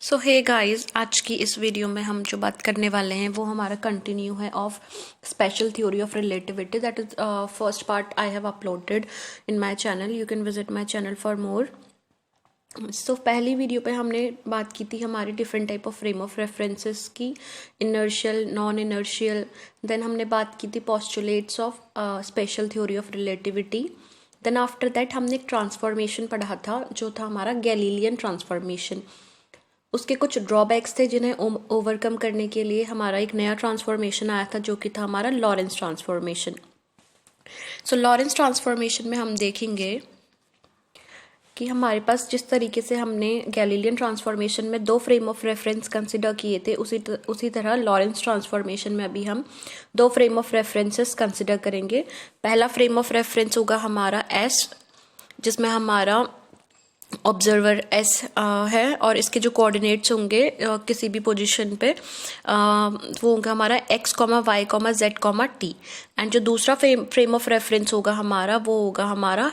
सो hey guys, आज की इस वीडियो में हम जो बात करने वाले हैं वो हमारा कंटिन्यू है of special theory of relativity. That is first part I have uploaded in my channel. You can visit my channel for more. So पहली वीडियो पे हमने बात की थी हमारे different type of frame of references की, inertial, non inertial. Then हमने बात की थी postulates of special theory of relativity. Then after that हमने एक ट्रांसफॉर्मेशन पढ़ा था जो था हमारा गैलीलियन ट्रांसफॉर्मेशन. उसके कुछ ड्रॉबैक्स थे जिन्हें ओवरकम करने के लिए हमारा एक नया ट्रांसफॉर्मेशन आया था जो कि था हमारा लॉरेंस ट्रांसफॉर्मेशन. सो लॉरेंस ट्रांसफॉर्मेशन में हम देखेंगे कि हमारे पास जिस तरीके से हमने गैलीलियन ट्रांसफॉर्मेशन में दो फ्रेम ऑफ रेफरेंस कंसिडर किए थे उसी तरह लॉरेंस ट्रांसफॉर्मेशन में अभी हम दो फ्रेम ऑफ रेफरेंसेस कंसिडर करेंगे. पहला फ्रेम ऑफ रेफरेंस होगा हमारा एस, जिसमें हमारा ऑब्जर्वर एस है और इसके जो कोऑर्डिनेट्स होंगे किसी भी पोजीशन पे वो होगा हमारा X comma Y comma Z comma T. And जो दूसरा फ्रेम ऑफ रेफरेंस होगा हमारा वो होगा हमारा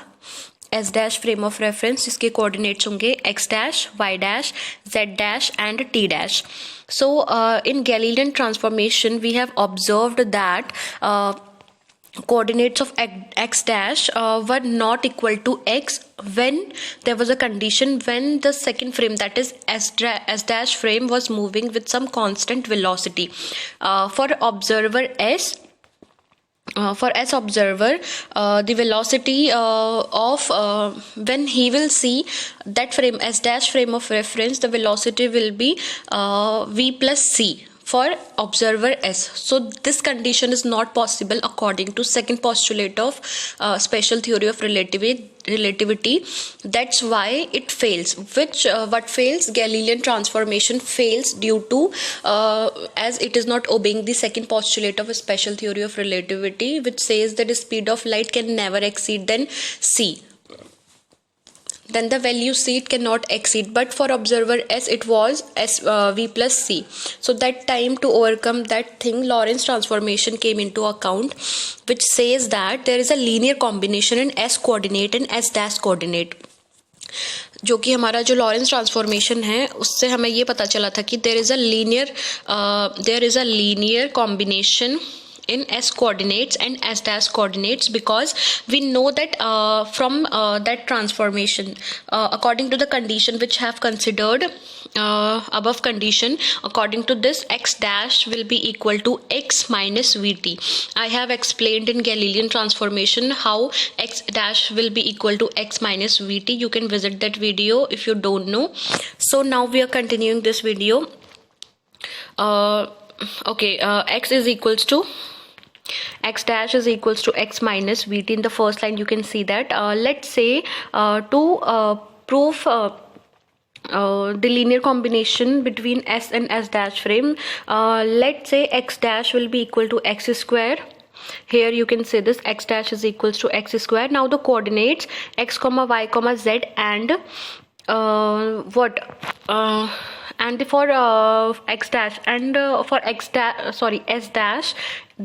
S dash frame of reference, जिसके कोऑर्डिनेट्स होंगे X dash Y dash Z dash and T dash. So in Galilean transformation we have observed that coordinates of x dash were not equal to x when there was a condition when the second frame, that is s dash frame, was moving with some constant velocity. For observer s, observer, the velocity of when he will see that frame s dash frame of reference, the velocity will be v plus c for observer S. So this condition is not possible according to second postulate of special theory of relativity. That's why it fails. What fails? Galilean transformation fails due to as it is not obeying the second postulate of a special theory of relativity, which says that the speed of light can never exceed then c. Then the value c it cannot exceed, but for observer s it was v plus c. So that time, to overcome that thing, Lorentz transformation came into account, which says that there is a linear combination in s coordinate and s dash coordinate. जो कि हमारा जो Lorentz transformation है उससे हमें ये पता चला था कि there is a linear combination in s coordinates and s dash coordinates, because we know that from that transformation, according to the condition which have considered above condition, according to this x dash will be equal to x minus vt. I have explained in Galilean transformation how x dash will be equal to x minus vt. You can visit that video if you don't know. So now we are continuing this video. X is equals to x dash is equals to x minus vt. In the first line you can see that let's say to prove the linear combination between s and s dash frame, let's say x dash will be equal to x square. Here you can say this x dash is equals to x square. Now the coordinates x comma y comma z and and for x dash and for s dash,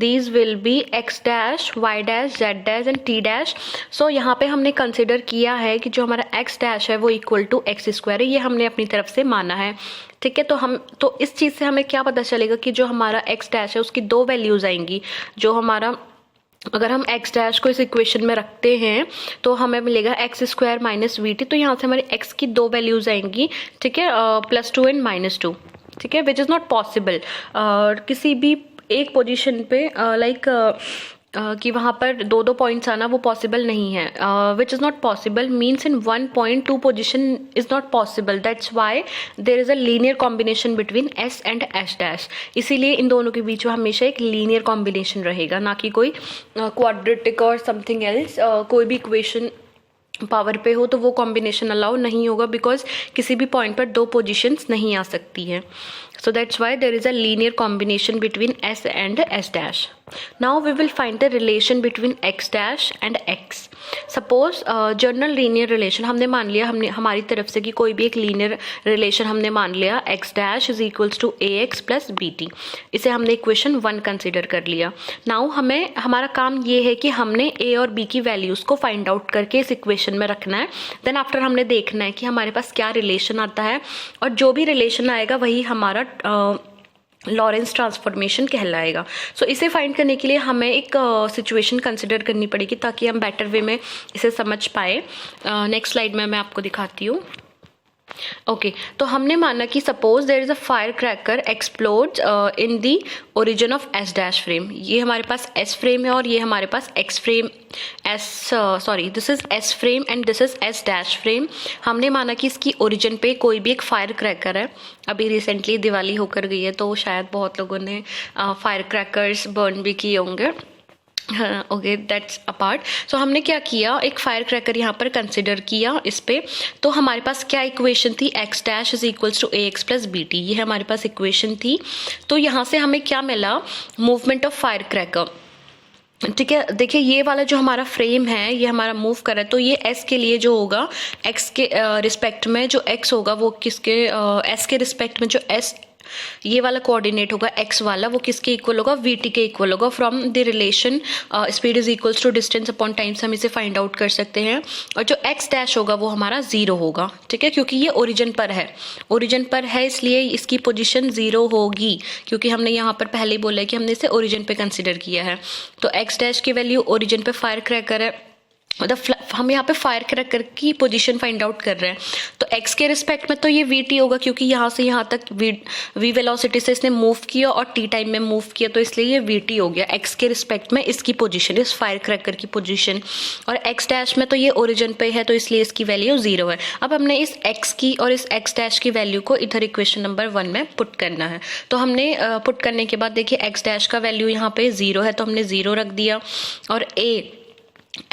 these will be x dash y dash z dash and t dash. So यहाँ पे हमने consider किया है कि जो हमारा x dash है वो इक्वल टू एक्स स्क्वायर है. ये हमने अपनी तरफ से माना है, ठीक है. तो इस चीज़ से हमें क्या पता चलेगा कि जो हमारा x dash है उसकी दो वैल्यूज आएंगी. जो हमारा, अगर हम x डैश को इस इक्वेशन में रखते हैं तो हमें मिलेगा x square minus we T. तो यहाँ से हमारी x की दो वैल्यूज आएंगी, ठीक है, +2 एंड -2, ठीक है, विच इज़ नॉट पॉसिबल किसी भी एक पोजीशन पे कि वहाँ पर दो पॉइंट्स आना वो पॉसिबल नहीं है. Which is not possible means in one point two position is not possible. That's why there is a linear combination between S and S dash. इसीलिए इन दोनों के बीच में हमेशा एक लीनियर कॉम्बिनेशन रहेगा, ना कि कोई क्वाड्रेटिक और समथिंग एल्स. कोई भी इक्वेशन पावर पे हो तो वो कॉम्बिनेशन अलाउ नहीं होगा, बिकॉज किसी भी पॉइंट पर दो पोजीशंस नहीं आ सकती है. So that's why there is a linear combination between s and s dash. Now we will find the relation between x dash and x. Suppose general linear relation हमने मान लिया, हमने हमारी तरफ से कि कोई भी एक लीनियर रिलेशन हमने मान लिया x dash is equals to ax plus bt, इसे हमने इक्वेशन 1 कंसिडर कर लिया। नाउ हमें हमारा काम ये है कि हमने a और b की वैल्यूज़ को फाइंड आउट करके इस इक्वेशन में रखना है। देन आफ्टर हमने देखना है कि हमारे पास क्या रिलेशन आता है, और जो भी रिलेशन आएगा वही हमारा लॉरेंस ट्रांसफॉर्मेशन कहलाएगा। सो इसे फाइंड करने के लिए हमें एक सिचुएशन कंसिडर करनी पड़ेगी ताकि हम बेटर वे में इसे समझ पाए। नेक्स्ट स्लाइड में मैं आपको दिखाती हूँ। ओके, तो हमने माना कि suppose there is a fire cracker explodes in the origin of S dash frame. ये हमारे पास एस फ्रेम है और ये हमारे पास X frame this is S frame and this is S dash frame. हमने माना कि इसकी ओरिजिन पे कोई भी एक फायर क्रैकर है। अभी रिसेंटली दिवाली होकर गई है तो शायद बहुत लोगों ने फायर क्रैकर्स बर्न भी किए होंगे। Okay, that's apart. सो हमने क्या किया, एक फायर क्रैकर यहाँ पर कंसिडर किया इस पे। तो हमारे पास क्या इक्वेशन थी, X dash is equals to A X plus B T, ये हमारे पास इक्वेशन थी। तो यहाँ से हमें क्या मिला, मूवमेंट ऑफ फायर क्रैकर। ठीक है, देखिए ये वाला जो हमारा फ्रेम है ये हमारा मूव कर रहा है, तो ये एस के लिए जो होगा एक्स के रिस्पेक्ट में जो एक्स होगा वो किसके एस के रिस्पेक्ट में जो एस ये वाला कोऑर्डिनेट होगा एक्स वाला, वो किसके इक्वल होगा, वी टी के इक्वल होगा। From the relation speed is equals to distance upon time से हम इसे फाइंड आउट कर सकते हैं। और जो एक्स डैश होगा वो हमारा 0 होगा। ठीक है, क्योंकि ये ओरिजिन पर है इसलिए इसकी पोजीशन 0 होगी, क्योंकि हमने यहाँ पर पहले ही बोला है कि हमने इसे ओरिजिन पे कंसिडर किया है। तो एक्स डैश की वैल्यू ओरिजिन पे फायर क्रैकर है, मतलब हम यहाँ पे फायर क्रैकर की पोजीशन फाइंड आउट कर रहे हैं। तो x के रिस्पेक्ट में तो ये vt होगा, क्योंकि यहाँ से यहाँ तक v वेलोसिटी से इसने मूव किया और t टाइम में मूव किया, तो इसलिए ये vt हो गया x के रिस्पेक्ट में इसकी पोजीशन, इस फायर क्रैकर की पोजीशन। और x डैश में तो ये ओरिजिन पे है तो इसलिए इसकी वैल्यू 0 है। अब हमने इस x की और इस x डैश की वैल्यू को इधर इक्वेशन नंबर 1 में पुट करना है। तो हमने पुट करने के बाद देखिए x डैश का वैल्यू यहाँ पे 0 है तो हमने 0 रख दिया, और a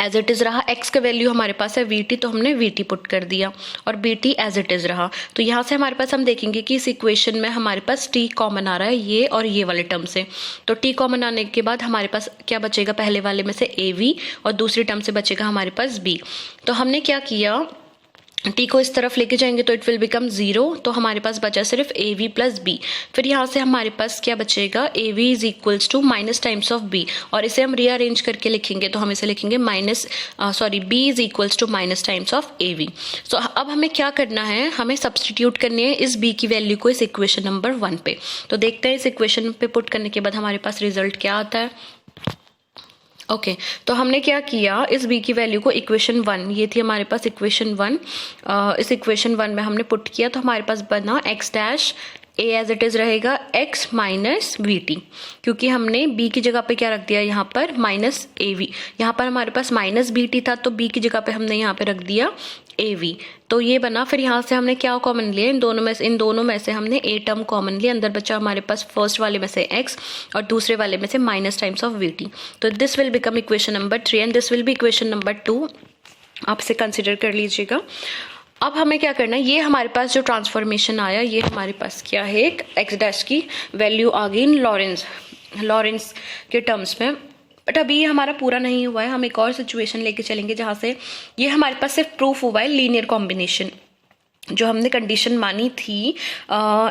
एज इट इज रहा। x का वैल्यू हमारे पास है vt तो हमने vt पुट कर दिया, और bt एज इट इज रहा। तो यहाँ से हमारे पास हम देखेंगे कि इस इक्वेशन में हमारे पास t कॉमन आ रहा है ये और ये वाले टर्म से। तो t कॉमन आने के बाद हमारे पास क्या बचेगा, पहले वाले में से av और दूसरी टर्म से बचेगा हमारे पास b। तो हमने क्या किया, t को इस तरफ लेके जाएंगे तो इट विल बिकम 0, तो हमारे पास बचा सिर्फ av प्लस b। फिर यहाँ से हमारे पास क्या बचेगा, av is equals to minus times of b, और इसे हम रीअरेंज करके लिखेंगे तो हम इसे लिखेंगे b is equals to minus times of av। So अब हमें क्या करना है, हमें सब्सटीट्यूट करनी है इस b की वैल्यू को इस इक्वेशन नंबर 1 पे। तो देखते हैं इस इक्वेशन पे पुट करने के बाद हमारे पास रिजल्ट क्या आता है। ओके, तो हमने क्या किया, इस b की वैल्यू को इक्वेशन 1, ये थी हमारे पास इक्वेशन 1, इस इक्वेशन 1 में हमने पुट किया तो हमारे पास बना x dash a as it is रहेगा x माइनस वी टी, क्योंकि हमने b की जगह पे क्या रख दिया यहाँ पर माइनस ए वी। यहाँ पर हमारे पास माइनस बी टी था तो b की जगह पे हमने यहाँ पे रख दिया ए वी, तो ये बना। फिर यहाँ से हमने क्या कॉमन लिया, इन दोनों में से हमने a टर्म कॉमन लिया। अंदर बचा हमारे पास फर्स्ट वाले में से x और दूसरे वाले में से minus times of V T. तो this will become equation number 3 and this will be equation number 2। आप इसे कंसिडर कर लीजिएगा। अब हमें क्या करना है, ये हमारे पास जो ट्रांसफॉर्मेशन आया ये हमारे पास क्या है, एक एक्स डैश की वैल्यू आ गई इन लॉरेंस के टर्म्स में। बट अभी ये हमारा पूरा नहीं हुआ है, हम एक और सिचुएशन लेके चलेंगे जहाँ से ये हमारे पास सिर्फ प्रूफ हुआ है लीनियर कॉम्बिनेशन। जो हमने कंडीशन मानी थी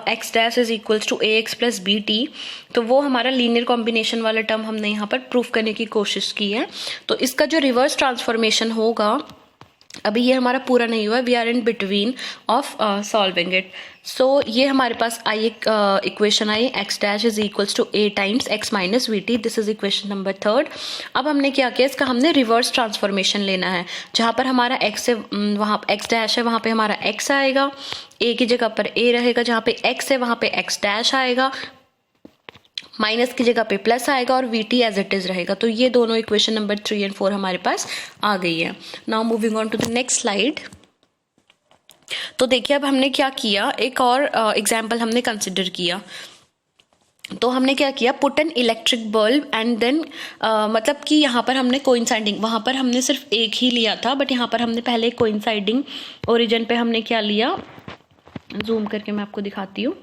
X dash is equals to A X plus B T, तो वो हमारा लीनियर कॉम्बिनेशन वाला टर्म हमने यहाँ पर प्रूफ करने की कोशिश की है। तो इसका जो रिवर्स ट्रांसफॉर्मेशन होगा, अभी ये हमारा पूरा नहीं हुआ, we are in between of solving it. So ये हमारे पास आई एक इक्वेशन आई, X dash is equals to A times X minus we T, this is equation number 3। अब हमने क्या किया, इसका हमने रिवर्स ट्रांसफॉर्मेशन लेना है। जहाँ पर हमारा एक्स है वहाँ एक्स डैश है वहाँ पे हमारा एक्स आएगा, ए की जगह पर ए रहेगा, जहाँ पे एक्स है वहाँ पे एक्स डैश आएगा, माइनस की जगह पे प्लस आएगा और V T as it is रहेगा। तो ये दोनों इक्वेशन नंबर 3 और 4 हमारे पास आ गई है। Now moving on to the next slide. तो देखिए अब हमने क्या किया, एक और एग्जाम्पल हमने कंसिडर किया। तो हमने क्या किया, put an electric bulb and then मतलब कि यहाँ पर हमने कोइंसाइडिंग, वहाँ पर हमने सिर्फ एक ही लिया था बट यहाँ पर हमने पहले कोइंसाइडिंग ओरिजिन पे हमने क्या लिया, जूम करके मैं आपको दिखाती हूँ।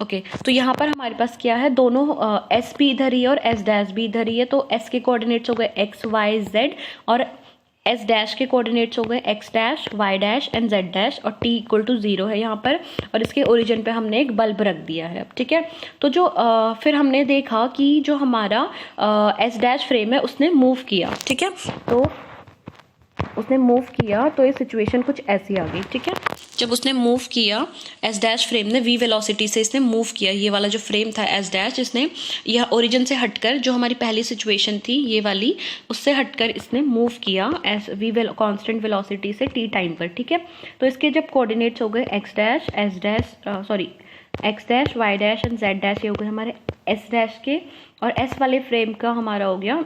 ओके, तो यहाँ पर हमारे पास क्या है, दोनों एस भी इधर ही है और एस डैश भी इधर ही है। तो एस के कोऑर्डिनेट्स हो गए एक्स वाई जेड और एस डैश के कोऑर्डिनेट्स हो गए X dash, Y dash and Z dash, और टी इक्वल टू 0 है यहाँ पर, और इसके ओरिजिन पे हमने एक बल्ब रख दिया है। ठीक है, तो जो फिर हमने देखा कि जो हमारा एस डैश फ्रेम है उसने मूव किया। ठीक है, तो उसने मूव किया तो ये सिचुएशन कुछ ऐसी आ गई। ठीक है, जब उसने मूव किया एस डैश फ्रेम ने v वेलोसिटी से इसने मूव किया, ये वाला जो फ्रेम था एस डैश, इसने यह ओरिजिन से हटकर जो हमारी पहली सिचुएशन थी ये वाली, उससे हटकर इसने मूव किया एस v कांस्टेंट वेलोसिटी से t टाइम पर। ठीक है, तो इसके जब कोऑर्डिनेट्स हो गए X dash, S dash, sorry X dash, Y dash and Z dash, ये हो गए हमारे एस डैश के, और एस वाले फ्रेम का हमारा हो गया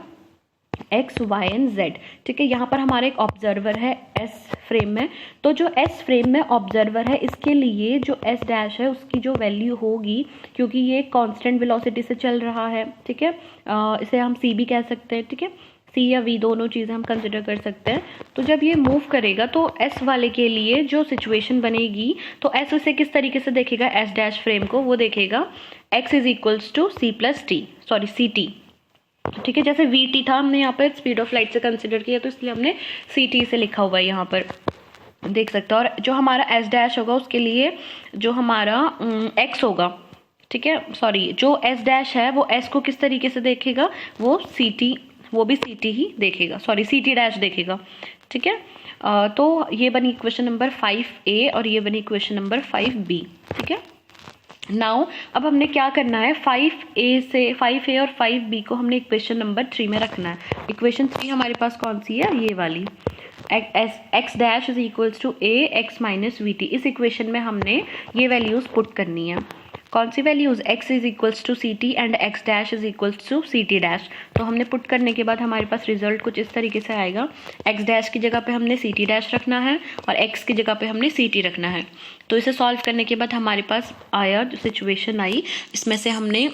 एक्स, वाई एंड जेड। ठीक है, यहाँ पर हमारा एक ऑब्जर्वर है एस फ्रेम में, तो जो एस फ्रेम में ऑब्जर्वर है इसके लिए जो एस डैश है उसकी जो वैल्यू होगी, क्योंकि ये कांस्टेंट वेलोसिटी से चल रहा है। ठीक है, इसे हम सी भी कह सकते हैं। ठीक है, सी या वी दोनों चीज़ें हम कंसिडर कर सकते हैं। तो जब ये मूव करेगा तो एस वाले के लिए जो सिचुएशन बनेगी, तो एस उसे किस तरीके से देखेगा, एस डैश फ्रेम को वो देखेगा X is equals to C plus T, sorry C T. ठीक है, जैसे वी टी था हमने यहाँ पर स्पीड ऑफ लाइट से कंसिडर किया, तो इसलिए हमने सी टी से लिखा हुआ है यहाँ पर, देख सकते हो। और जो हमारा एस डैश होगा उसके लिए जो हमारा एक्स होगा, ठीक है, सॉरी जो एस डैश है वो एस को किस तरीके से देखेगा, वो सी टी, वो भी सी टी ही देखेगा, सॉरी सी टी डैश देखेगा। ठीक है, तो ये बनी इक्वेशन नंबर 5A और ये बनी इक्वेशन नंबर 5B। ठीक है, नाउ अब हमने क्या करना है, 5A और 5B को हमने इक्वेशन नंबर 3 में रखना है। इक्वेशन 3 हमारे पास कौन सी है, ये वाली, x dash is equals to A x minus we t. इस इक्वेशन में हमने ये वैल्यूज पुट करनी है। कौन सी values, x is equals to c t and x dash is equals to c T dash. तो हमने पुट करने के बाद हमारे पास रिजल्ट कुछ इस तरीके से आएगा, एक्स डैश की जगह पे हमने सी टी डैश रखना है और एक्स की जगह पे हमने सी टी रखना है। तो इसे सॉल्व करने के बाद हमारे पास आया, जो सिचुएशन आई, इसमें से हमने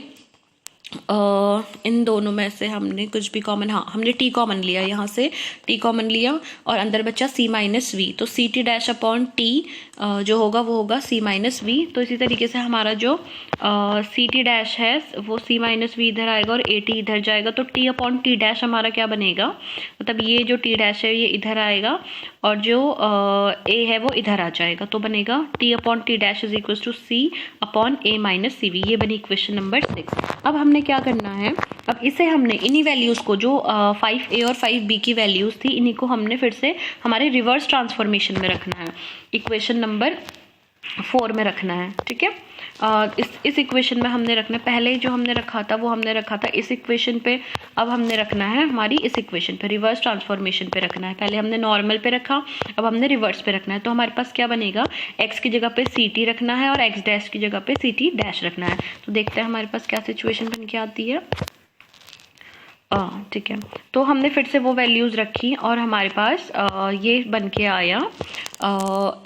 इन दोनों में से हमने कुछ भी कॉमन, हाँ हमने टी कॉमन लिया, यहाँ से टी कॉमन लिया और अंदर बचा सी माइनस वी, तो C T dash upon T जो होगा वो होगा सी माइनस वी। तो इसी तरीके से हमारा जो सी टी डैश है वो सी माइनस वी इधर आएगा और ए टी इधर जाएगा, तो टी अपॉन टी डैश हमारा क्या बनेगा, मतलब ये जो टी डैश है ये इधर आएगा और जो ए है वो इधर आ जाएगा, तो बनेगा T upon T dash is equal to C upon A minus C V. ये बनी इक्वेशन नंबर 6। अब हमने क्या करना है, अब इसे हमने इन्हीं वैल्यूज़ को जो 5A और 5B की वैल्यूज़ थी, इन्हीं को हमने फिर से हमारे रिवर्स ट्रांसफॉर्मेशन में रखना है, इक्वेशन नंबर 4 में रखना है। ठीक है, इस इक्वेशन में हमने रखना है, पहले जो हमने रखा था वो हमने रखा था इस इक्वेशन पे, अब हमने रखना है हमारी इस इक्वेशन पे, रिवर्स ट्रांसफॉर्मेशन पे रखना है। पहले हमने नॉर्मल पे रखा, अब हमने रिवर्स पे रखना है। तो हमारे पास क्या बनेगा, एक्स की जगह पे सी टी रखना है और एक्स डैश की जगह पे सी टी डैश रखना है। तो देखते हैं हमारे पास क्या सिचुएशन बन के आती है। ठीक है, तो हमने फिर से वो वैल्यूज़ रखी और हमारे पास ये बन के आया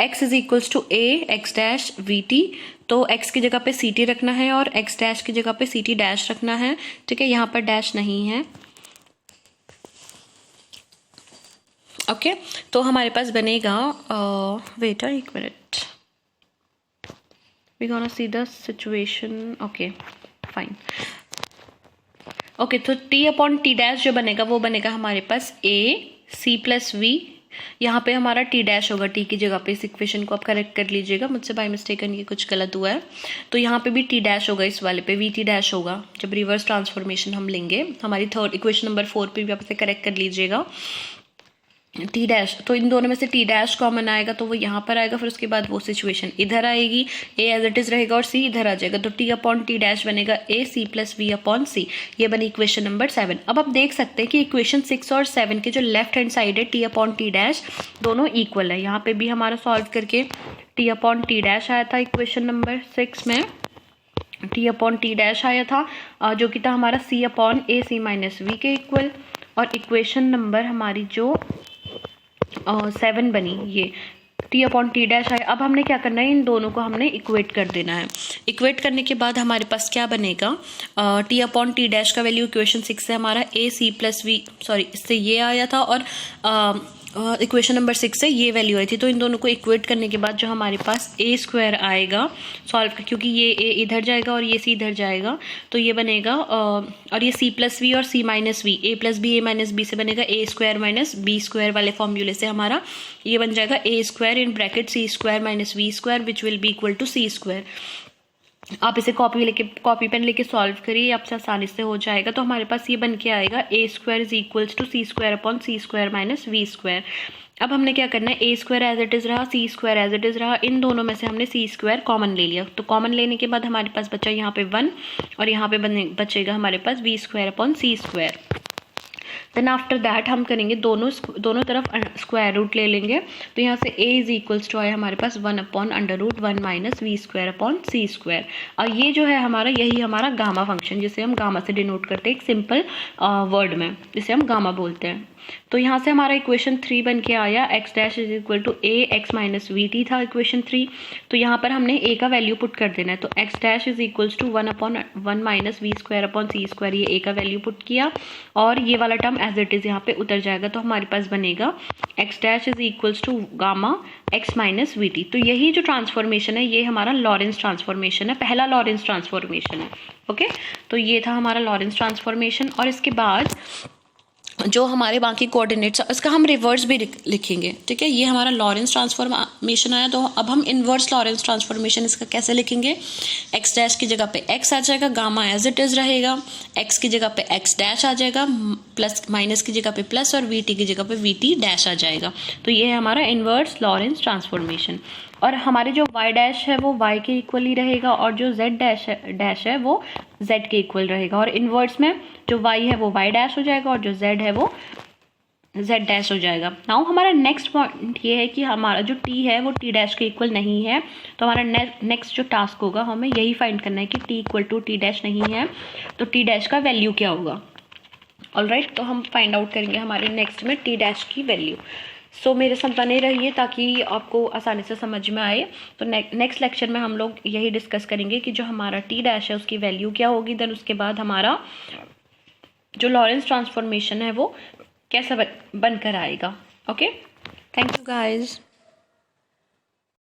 x is equals to A X dash V T. तो x की जगह पे सी टी रखना है और x डैश की जगह पे सी टी डैश रखना है। ठीक है, यहाँ पर डैश नहीं है। ओके, तो हमारे पास बनेगा, वेट एक मिनट, we gonna see the situation. Okay fine, okay, तो टी अपॉन टी डैश जो बनेगा वो बनेगा हमारे पास ए सी प्लस वी। यहाँ पे हमारा टी डैश होगा टी की जगह पे, इस इक्वेशन को आप करेक्ट कर लीजिएगा, मुझसे बाय मिस्टेकन ये कुछ गलत हुआ है। तो यहाँ पे भी टी डैश होगा, इस वाले पे वी टी डैश होगा। जब रिवर्स ट्रांसफॉर्मेशन हम लेंगे, हमारी थर्ड इक्वेशन नंबर 4 पे भी आप इसे करेक्ट कर लीजिएगा, टी डैश। तो इन दोनों में से टी डैश कॉमन आएगा तो वो यहाँ पर आएगा, फिर उसके बाद वो सिचुएशन इधर आएगी, ए एज इट इज रहेगा और सी इधर आ जाएगा, तो टी अपॉन टी डैश बनेगा ए सी प्लस वी अपॉन सी। ये बनी इक्वेशन नंबर 7। अब आप देख सकते हैं कि इक्वेशन 6 और 7 के जो लेफ्ट हैंड साइड है टी अपॉन टी डैश दोनों इक्वल है। यहाँ पे भी हमारा सॉल्व करके टी अपॉन टी डैश आया था, इक्वेशन नंबर 6 में टी अपॉन टी डैश आया था, जो कि था हमारा c upon a c minus v के इक्वल, और इक्वेशन नंबर हमारी जो 7 बनी ये टी अपॉन टी डैश है। अब हमने क्या करना है, इन दोनों को हमने इक्वेट कर देना है। इक्वेट करने के बाद हमारे पास क्या बनेगा, टी अपॉन टी डैश का वैल्यू इक्वेशन 6 से हमारा ए सी प्लस वी, सॉरी इससे ये आया था, और इक्वेशन नंबर 6 से ये वैल्यू आई थी, तो इन दोनों को इक्वेट करने के बाद जो हमारे पास ए स्क्वायर आएगा सॉल्व, क्योंकि ये ए इधर जाएगा और ये सी इधर जाएगा, तो ये बनेगा और ये सी प्लस वी और c minus v, a plus b a minus b से बनेगा a square minus b square वाले फॉर्मूले से हमारा ये बन जाएगा a square in bracket c square minus we square which will be equal to c square. आप इसे कॉपी पेन लेके सॉल्व करिए, आपसे आसानी से हो जाएगा। तो हमारे पास ये बन के आएगा a square is equals to c square upon C square minus we square. अब हमने क्या करना है, a square as it is रहा, c square as it is रहा, इन दोनों में से हमने सी स्क्वायर कॉमन ले लिया। तो कॉमन लेने के बाद हमारे पास बचा यहाँ पे 1 और यहाँ पे बचेगा हमारे पास v square upon C square. Then after that हम करेंगे दोनों तरफ स्क्वायर रूट ले लेंगे। तो यहाँ से a इज इक्वल्स टू आया हमारे पास 1 upon under root 1 minus we square upon C square. और ये जो है हमारा, यही हमारा गामा फंक्शन, जिसे हम गामा से डिनोट करते हैं एक सिंपल वर्ड में, जिसे हम गामा बोलते हैं। तो यहाँ से हमारा इक्वेशन 3 बन के आया, X dash is equal to A x minus we T था इक्वेशन 3। तो यहाँ पर हमने ए का वैल्यू पुट कर देना है। तो X dash is equals to 1 upon 1 minus we square upon C square, ये ए का वैल्यू पुट किया और ये वाला टर्म एज इट इज यहाँ पे उतर जाएगा। तो हमारे पास बनेगा X dash is equals to gamma X minus we T. तो यही जो ट्रांसफॉर्मेशन है ये हमारा लॉरेंस ट्रांसफॉर्मेशन है, पहला लॉरेंस ट्रांसफॉर्मेशन है। ओके, तो ये था हमारा लॉरेंस ट्रांसफॉर्मेशन। और इसके बाद जो हमारे बाकी कोऑर्डिनेट्स, इसका हम रिवर्स भी लिखेंगे। ठीक है, ये हमारा लॉरेंस ट्रांसफॉर्मेशन आया। तो अब हम इनवर्स लॉरेंस ट्रांसफॉर्मेशन इसका कैसे लिखेंगे, एक्स डैश की जगह पे एक्स आ जाएगा, गामा एज इट इज रहेगा, एक्स की जगह पे एक्स डैश आ जाएगा, प्लस माइनस की जगह पे प्लस और वी टी की जगह पे वी टी डैश आ जाएगा। तो ये है हमारा इनवर्स लॉरेंस ट्रांसफॉर्मेशन। और हमारे जो y डैश है वो y के इक्वल ही रहेगा और जो z डैश है वो z के इक्वल रहेगा। और इनवर्स में जो y है वो y डैश हो जाएगा और जो z है वो z डैश हो जाएगा। नाउ हमारा नेक्स्ट पॉइंट ये है कि हमारा जो t है वो t डैश के इक्वल नहीं है। तो हमारा नेक्स्ट जो टास्क होगा, हमें यही फाइंड करना है कि t equal to t dash नहीं है, तो t डैश का वैल्यू क्या होगा। ऑलराइट, तो हम फाइंड आउट करेंगे हमारे नेक्स्ट में t डैश की वैल्यू। सो मेरे साथ बने रहिए ताकि आपको आसानी से समझ में आए। तो नेक्स्ट लेक्चर में हम लोग यही डिस्कस करेंगे कि जो हमारा टी डैश है उसकी वैल्यू क्या होगी। देन उसके बाद हमारा जो लॉरेंस ट्रांसफॉर्मेशन है वो कैसा बनकर आएगा। Okay, thank you guys.